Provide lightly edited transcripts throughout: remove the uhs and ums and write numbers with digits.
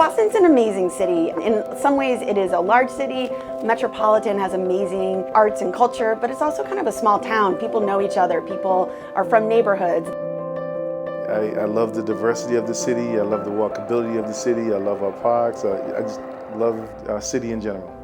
Boston's an amazing city. In some ways, it is a large city. Metropolitan has amazing arts and culture, but it's also kind of a small town. People know each other. People are from neighborhoods. I love the diversity of the city. I love the walkability of the city. I love our parks. I just love our city in general.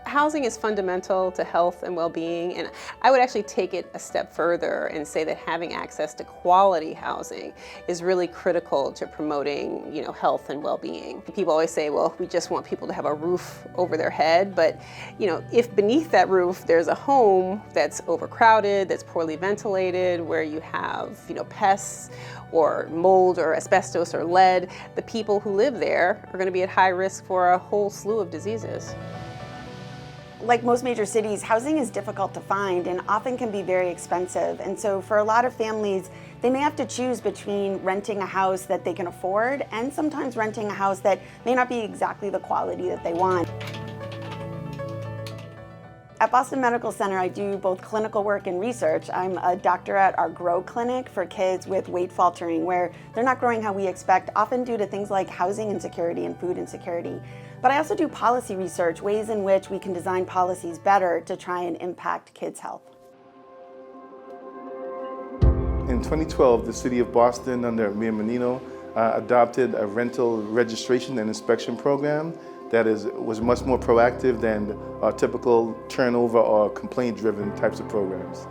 Housing is fundamental to health and well-being, and I would actually take it a step further and say that having access to quality housing is really critical to promoting, health and well-being. People always say, well, we just want people to have a roof over their head, but if beneath that roof there's a home that's overcrowded, that's poorly ventilated, where you have, pests or mold or asbestos or lead, the people who live there are going to be at high risk for a whole slew of diseases. Like most major cities, housing is difficult to find and often can be very expensive. And so for a lot of families, they may have to choose between renting a house that they can afford and sometimes renting a house that may not be exactly the quality that they want. At Boston Medical Center, I do both clinical work and research. I'm a doctor at our GROW clinic for kids with weight faltering, where they're not growing how we expect, often due to things like housing insecurity and food insecurity. But I also do policy research, ways in which we can design policies better to try and impact kids' health. In 2012, the city of Boston, under Mayor Menino, adopted a rental registration and inspection program that was much more proactive than typical turnover or complaint-driven types of programs.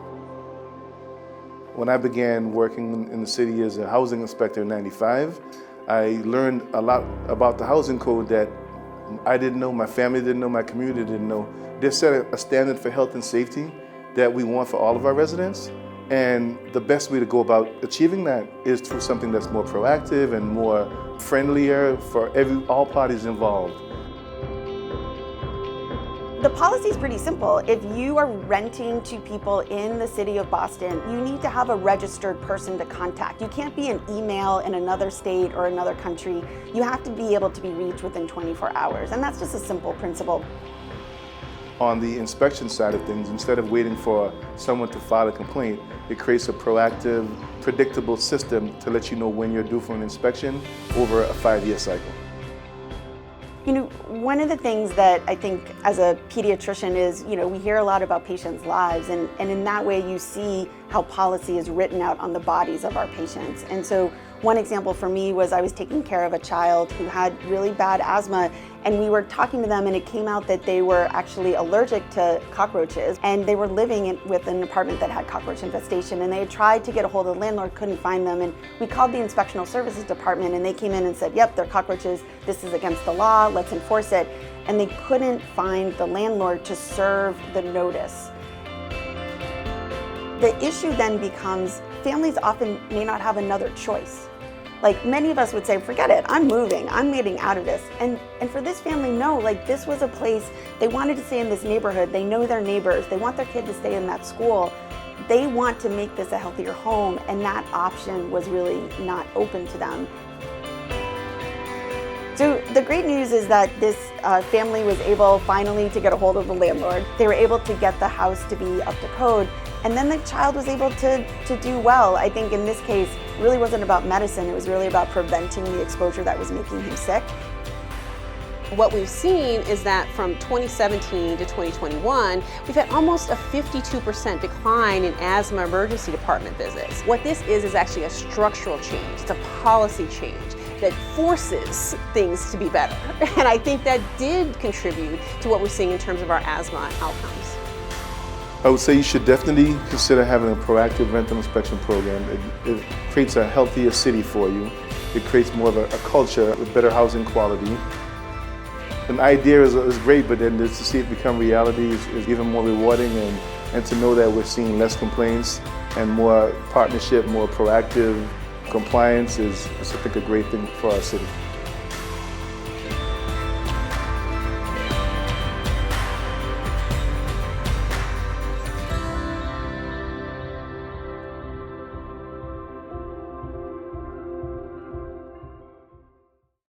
When I began working in the city as a housing inspector in '95, I learned a lot about the housing code that I didn't know, my family didn't know, my community didn't know. They set a standard for health and safety that we want for all of our residents. And the best way to go about achieving that is through something that's more proactive and more friendlier for all parties involved. The policy is pretty simple. If you are renting to people in the city of Boston, you need to have a registered person to contact. You can't be an email in another state or another country. You have to be able to be reached within 24 hours, and that's just a simple principle. On the inspection side of things, instead of waiting for someone to file a complaint, it creates a proactive, predictable system to let you know when you're due for an inspection over a 5-year cycle. One of the things that I think as a pediatrician is, we hear a lot about patients' lives, and in that way you see how policy is written out on the bodies of our patients. And so one example for me was I was taking care of a child who had really bad asthma, and we were talking to them, and it came out that they were actually allergic to cockroaches, and they were living with an apartment that had cockroach infestation, and they had tried to get a hold of the landlord, couldn't find them, and we called the inspectional services department, and they came in and said, yep, they're cockroaches, this is against the law, let's enforce it. And they couldn't find the landlord to serve the notice. The issue then becomes families often may not have another choice. Like many of us would say, forget it, I'm moving, I'm getting out of this. And for this family, no, this was a place, they wanted to stay in this neighborhood, they know their neighbors, they want their kid to stay in that school. They want to make this a healthier home, and that option was really not open to them. So the great news is that this family was able finally to get a hold of the landlord. They were able to get the house to be up to code, and then the child was able to do well. I think in this case, it really wasn't about medicine, it was really about preventing the exposure that was making him sick. What we've seen is that from 2017 to 2021, we've had almost a 52% decline in asthma emergency department visits. What this is actually a structural change, it's a policy change that forces things to be better. And I think that did contribute to what we're seeing in terms of our asthma outcomes. I would say you should definitely consider having a proactive rental inspection program. It creates a healthier city for you. It creates more of a culture with better housing quality. An idea is great, but then to see it become reality is even more rewarding, and to know that we're seeing less complaints and more partnership, more proactive compliance is I think, a great thing for our city.